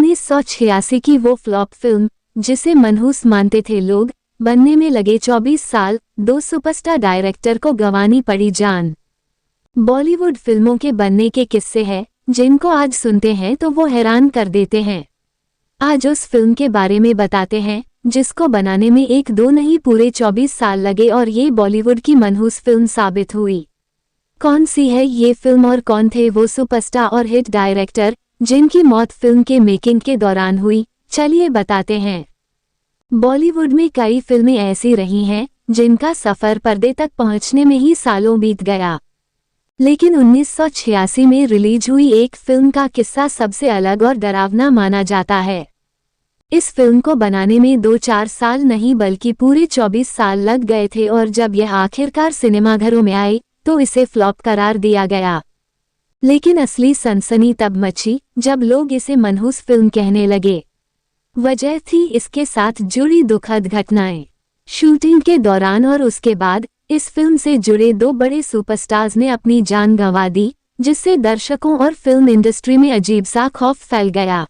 1986 की वो flop film जिसे मनहूस मानते थे लोग, बनने में लगे 24 साल, 2 सुपरस्टार डायरेक्टर को गंवानी पड़ी जान। बॉलीवुड फिल्मों के बनने के किस्से हैं जिनको आज सुनते हैं तो वो हैरान कर देते हैं। आज उस फिल्म के बारे में बताते हैं जिसको बनाने में 1-2 नहीं पूरे 24 साल लगे और ये बॉलीवुड की मनहूस फिल्म साबित हुई। कौन सी है ये फिल्म और कौन थे वो सुपरस्टार और हिट डायरेक्टर जिनकी मौत फिल्म के मेकिंग के दौरान हुई, चलिए बताते हैं। बॉलीवुड में कई फिल्में ऐसी रही हैं जिनका सफर पर्दे तक पहुंचने में ही सालों बीत गया, लेकिन 1986 में रिलीज हुई एक फिल्म का किस्सा सबसे अलग और डरावना माना जाता है। इस फिल्म को बनाने में 2-4 साल नहीं बल्कि पूरे 24 साल लग गए थे और जब यह आखिरकार सिनेमाघरों में आई तो इसे फ्लॉप करार दिया गया। लेकिन असली सनसनी तब मची जब लोग इसे मनहूस फिल्म कहने लगे। वजह थी इसके साथ जुड़ी दुखद घटनाएं। शूटिंग के दौरान और उसके बाद इस फिल्म से जुड़े 2 बड़े सुपरस्टार्स ने अपनी जान गंवा दी, जिससे दर्शकों और फिल्म इंडस्ट्री में अजीब सा खौफ फैल गया।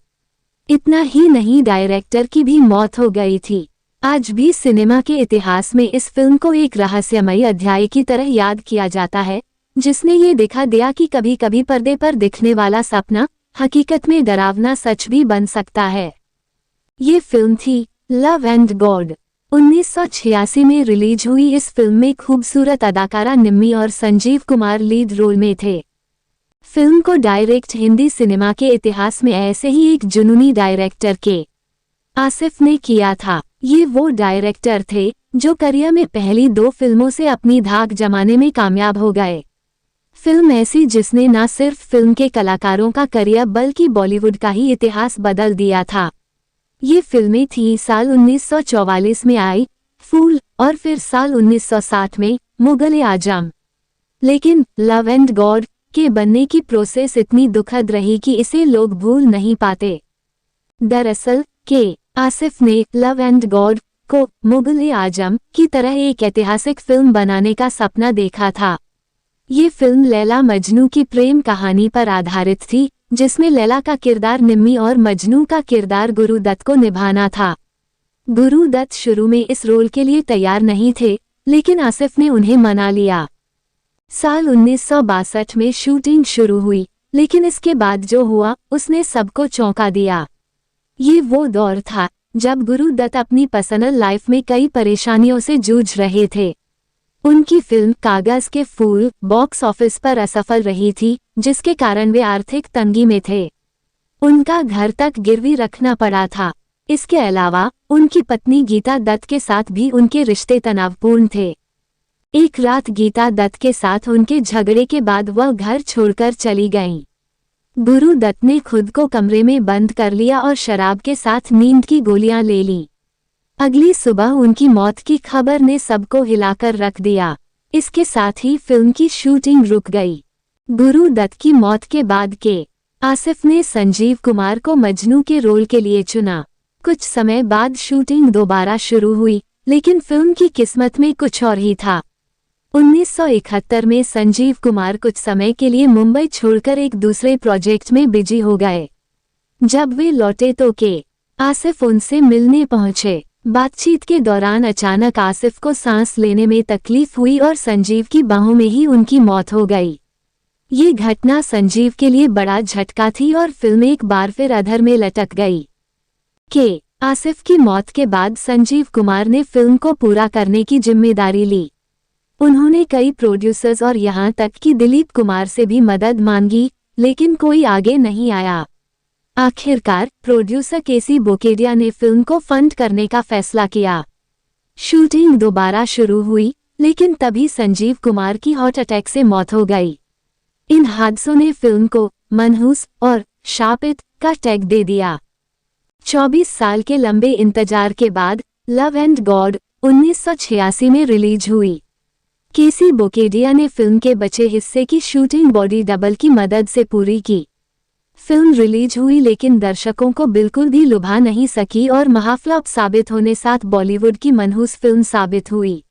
इतना ही नहीं, डायरेक्टर की भी मौत हो गई थी। आज भी सिनेमा के इतिहास में इस फिल्म को एक रहस्यमयी अध्याय की तरह याद किया जाता है, जिसने ये दिखा दिया कि कभी कभी पर्दे पर दिखने वाला सपना हकीकत में डरावना सच भी बन सकता है। ये फिल्म थी लव एंड गॉड। 1986 में रिलीज हुई इस फिल्म में खूबसूरत अदाकारा निम्मी और संजीव कुमार लीड रोल में थे। फिल्म को डायरेक्ट हिंदी सिनेमा के इतिहास में ऐसे ही एक जुनूनी डायरेक्टर के आसिफ ने किया था। ये वो डायरेक्टर थे जो करियर में पहली 2 फिल्मों से अपनी धाक जमाने में कामयाब हो गए। फिल्म ऐसी जिसने न सिर्फ फिल्म के कलाकारों का करियर बल्कि बॉलीवुड का ही इतिहास बदल दिया था। ये फिल्में थीं साल 1944 में आई फूल और फिर साल 1960 में मुगल-ए-आजम। लेकिन लव एंड गॉड के बनने की प्रोसेस इतनी दुखद रही कि इसे लोग भूल नहीं पाते। दरअसल आसिफ ने लव एंड गॉड को मुगल-ए-आजम की तरह एक ऐतिहासिक फिल्म बनाने का सपना देखा था। ये फिल्म लैला मजनू की प्रेम कहानी पर आधारित थी, जिसमें लैला का किरदार निम्मी और मजनू का किरदार गुरुदत्त को निभाना था। गुरुदत्त शुरू में इस रोल के लिए तैयार नहीं थे, लेकिन आसिफ ने उन्हें मना लिया। साल 1962 में शूटिंग शुरू हुई, लेकिन इसके बाद जो हुआ उसने सबको चौंका दिया। ये वो दौर था जब गुरुदत्त अपनी पर्सनल लाइफ में कई परेशानियों से जूझ रहे थे। उनकी फिल्म कागज के फूल बॉक्स ऑफिस पर असफल रही थी, जिसके कारण वे आर्थिक तंगी में थे। उनका घर तक गिरवी रखना पड़ा था। इसके अलावा उनकी पत्नी गीता दत्त के साथ भी उनके रिश्ते तनावपूर्ण थे। एक रात गीता दत्त के साथ उनके झगड़े के बाद वह घर छोड़कर चली गईं। गुरुदत्त ने खुद को कमरे में बंद कर लिया और शराब के साथ नींद की गोलियां ले लीं। अगली सुबह उनकी मौत की खबर ने सबको हिलाकर रख दिया। इसके साथ ही फिल्म की शूटिंग रुक गई। गुरुदत्त की मौत के बाद आसिफ ने संजीव कुमार को मजनू के रोल के लिए चुना। कुछ समय बाद शूटिंग दोबारा शुरू हुई, लेकिन फिल्म की किस्मत में कुछ और ही था। 1971 में संजीव कुमार कुछ समय के लिए मुंबई छोड़कर एक दूसरे प्रोजेक्ट में बिजी हो गए। जब वे लौटे तो आसिफ उनसे मिलने पहुंचे। बातचीत के दौरान अचानक आसिफ को सांस लेने में तकलीफ हुई और संजीव की बाहों में ही उनकी मौत हो गई। ये घटना संजीव के लिए बड़ा झटका थी और फिल्म एक बार फिर अधर में लटक गई। आसिफ की मौत के बाद संजीव कुमार ने फिल्म को पूरा करने की जिम्मेदारी ली। उन्होंने कई प्रोड्यूसर्स और यहां तक कि दिलीप कुमार से भी मदद मांगी, लेकिन कोई आगे नहीं आया। आखिरकार प्रोड्यूसर केसी बोकेडिया ने फिल्म को फंड करने का फैसला किया। शूटिंग दोबारा शुरू हुई, लेकिन तभी संजीव कुमार की हार्ट अटैक से मौत हो गई। इन हादसों ने फिल्म को मनहूस और शापित का टैग दे दिया। 24 साल के लंबे इंतजार के बाद लव एंड गॉड 1986 में रिलीज हुई। केसी बोकेडिया ने फिल्म के बचे हिस्से की शूटिंग बॉडी डबल की मदद से पूरी की। फिल्म रिलीज हुई लेकिन दर्शकों को बिल्कुल भी लुभा नहीं सकी और महाफ्लॉप साबित होने साथ बॉलीवुड की मनहूस फिल्म साबित हुई।